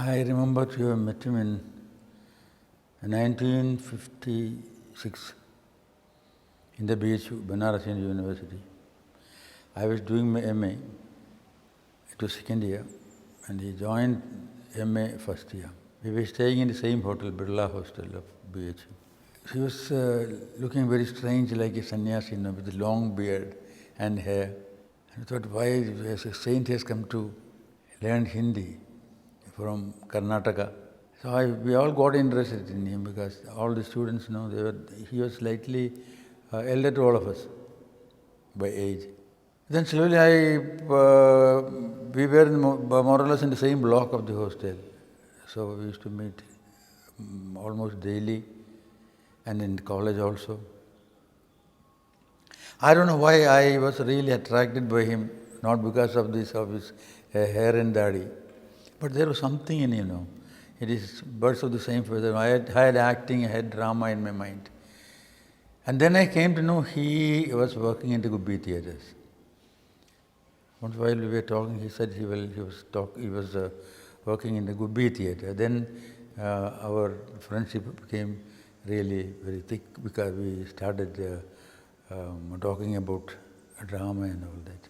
I remember to have met him in 1956 in the BHU, Varanasi University. I was doing my MA. It was second year, and he joined MA first year. We were staying in the same hotel, Birla Hostel of BHU. He was looking very strange, like a sannyasi, with a long beard and hair. And I thought, why as a saint has come to learn Hindi from Karnataka? So we all got interested in him because all the students he was slightly elder to all of us by age. Then slowly we were more or less in the same block of the hostel. So we used to meet almost daily, and in college also. I don't know why I was really attracted by him, not because of his hair and daddy, but there was something in him, It is birds of the same feather. I had acting, I had drama in my mind. And then I came to know he was working in the Gubbi theatres. Once while we were talking, he said he was working in the Gubbi theatre. Then our friendship became really very thick because we started talking about drama and all that.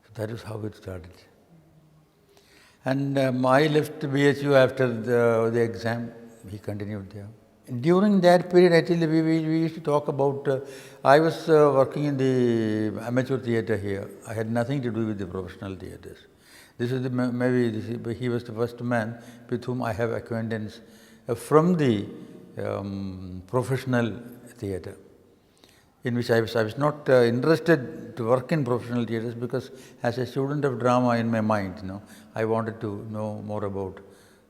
So that is how it started. And I left BHU after the exam. He continued there. During that period, actually, we used to talk about. I was working in the amateur theatre here. I had nothing to do with the professional theatres. He was the first man with whom I have acquaintance from the professional theatre, in which I was not interested to work in professional theatres because as a student of drama in my mind, I wanted to know more about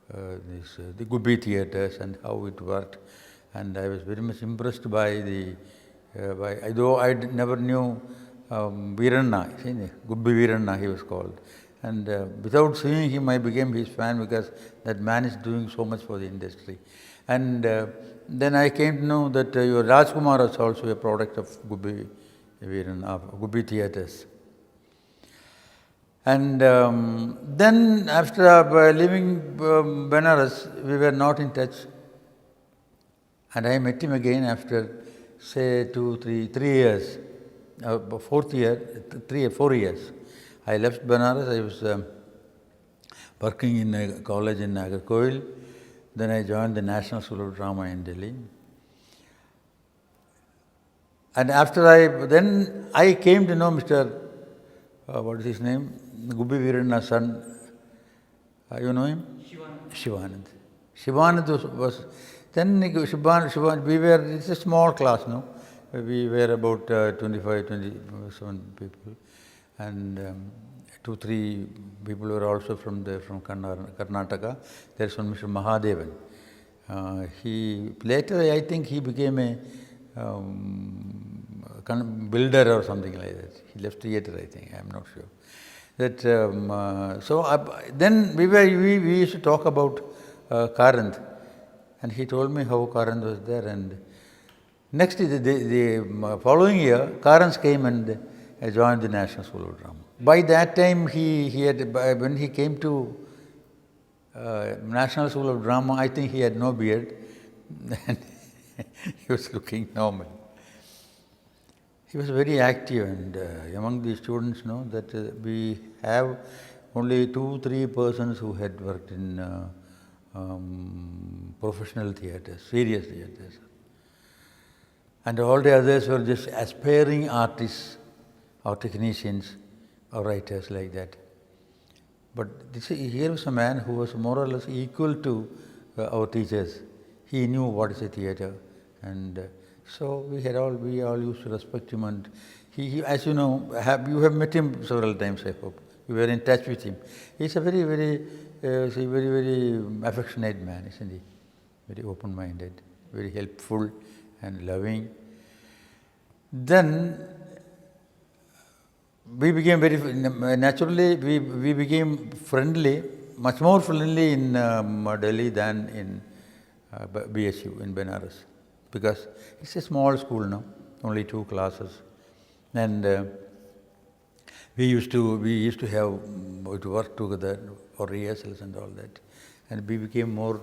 the Gubbi theatres and how it worked, and I was very much impressed by though I never knew Veeranna, Gubbi Veeranna he was called. And without seeing him, I became his fan because that man is doing so much for the industry. And then I came to know that your Rajkumar is also a product of Gubbi Veeranna, Gubbi theatres. And then after leaving Benares, we were not in touch. And I met him again after, say, 3 years, 4 years. I left Benares. I was working in a college in Nagarkoil. Then I joined the National School of Drama in Delhi. And after I came to know Mr. What is his name? Gubbi Veeranna's son. You know him? Shivanand. Shivanand was then Shivanand, it's a small class, no? We were about 25, 27 people. And 2-3 people were also from Karnataka. There's one Mr. Mahadevan. Later I think he became a builder or something like that. He left theatre, I think. I'm not sure. Then we used to talk about Karanth, and he told me how Karanth was there. And next, the following year, Karanth came and joined the National School of Drama. By that time, when he came to National School of Drama, I think he had no beard, and he was looking normal. He was very active, and among the students, that we have only 2-3 persons who had worked in professional theatres, serious theatres. And all the others were just aspiring artists or technicians or writers like that. But here was a man who was more or less equal to our teachers. He knew what is a theatre, and so we all used to respect him. And he as you know, you have met him several times, I hope. You were in touch with him. He's a very, very affectionate man, isn't he? Very open-minded, very helpful and loving. Then we became naturally, we became friendly, much more friendly in Delhi than in BSU, in Benares, because it's a small school now, only 2 classes. And we used to have to work together for rehearsals and all that, and we became more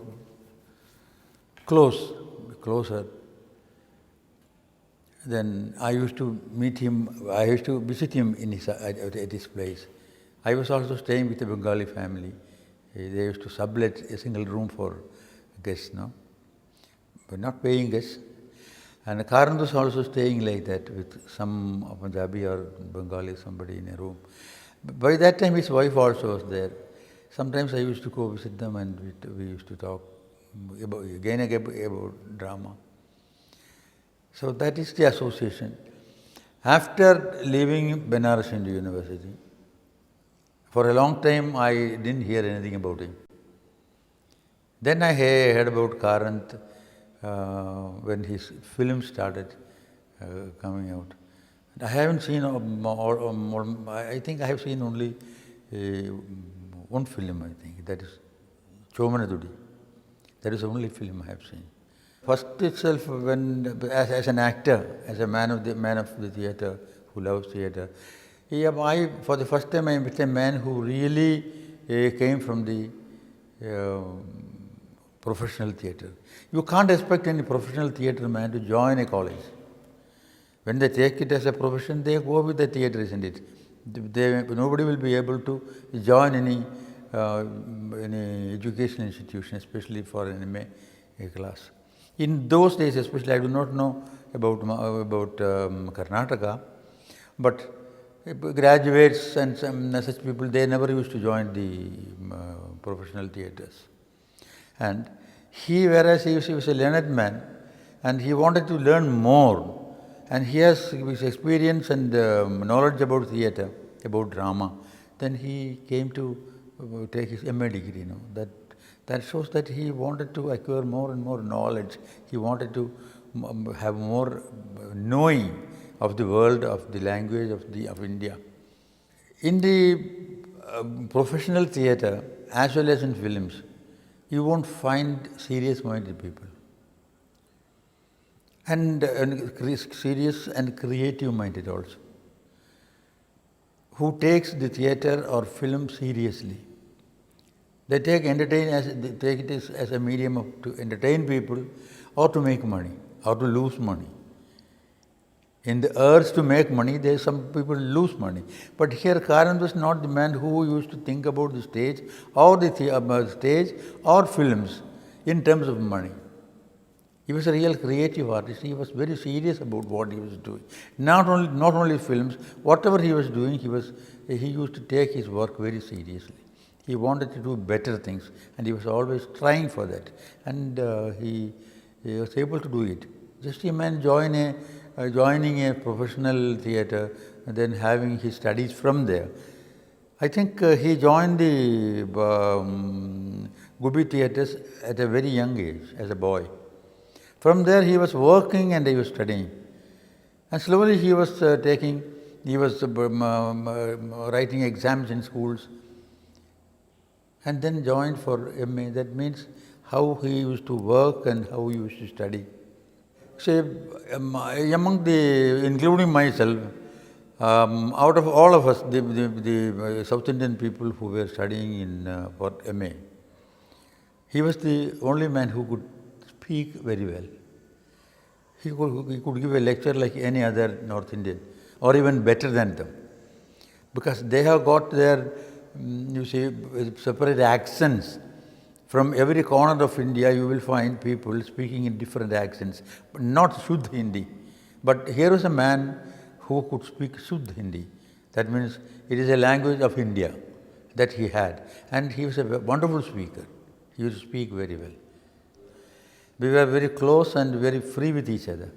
closer. Then I used to meet him. I used to visit him in at his place. I was also staying with a Bengali family. They used to sublet a single room for guests, no, but not paying guests. And Karanth was also staying like that with some Punjabi or Bengali, somebody in a room. By that time, his wife also was there. Sometimes I used to go visit them, and we used to talk again about drama. So that is the association. After leaving Benares Hindu University, for a long time I didn't hear anything about him. Then I heard about Karanth when his film started coming out. I haven't seen, I think I have seen only one film, I think, that is Chomanadudi. That is the only film I have seen. First itself, when as an actor, as a man of the theatre, who loves theatre, for the first time I met a man who really came from the professional theatre. You can't expect any professional theatre man to join a college. When they take it as a profession, they go with the theatre, isn't it? Nobody will be able to join any educational institution, especially for an MA class. In those days, especially, I do not know about Karnataka, but graduates and such people, they never used to join the professional theatres. And whereas he was a learned man, and he wanted to learn more, and he has his experience and knowledge about theatre, about drama, then he came to take his MA degree. That shows that he wanted to acquire more and more knowledge. He wanted to have more knowing of the world, of the language of India. In the professional theatre, as well as in films, you won't find serious-minded people. And serious and creative-minded also, who takes the theatre or film seriously. They take it as a medium to entertain people, or to make money, or to lose money. In the urge to make money, some people lose money. But here Karanth was not the man who used to think about the stage or stage or films in terms of money. He was a real creative artist. He was very serious about what he was doing. Not only films, whatever he was doing, he used to take his work very seriously. He wanted to do better things, and he was always trying for that. And he was able to do it. Just a man joining a professional theatre and then having his studies from there. I think he joined the Gubi theatres at a very young age, as a boy. From there he was working and he was studying. And slowly he was writing exams in schools, and then joined for MA. That means how he used to work and how he used to study. Say, including myself, out of all of us, the South Indian people who were studying for MA, he was the only man who could speak very well. He could give a lecture like any other North Indian, or even better than them, because they have got their separate accents. From every corner of India, you will find people speaking in different accents, but not Shuddh Hindi. But here was a man who could speak Shuddh Hindi. That means it is a language of India that he had. And he was a wonderful speaker. He used to speak very well. We were very close and very free with each other.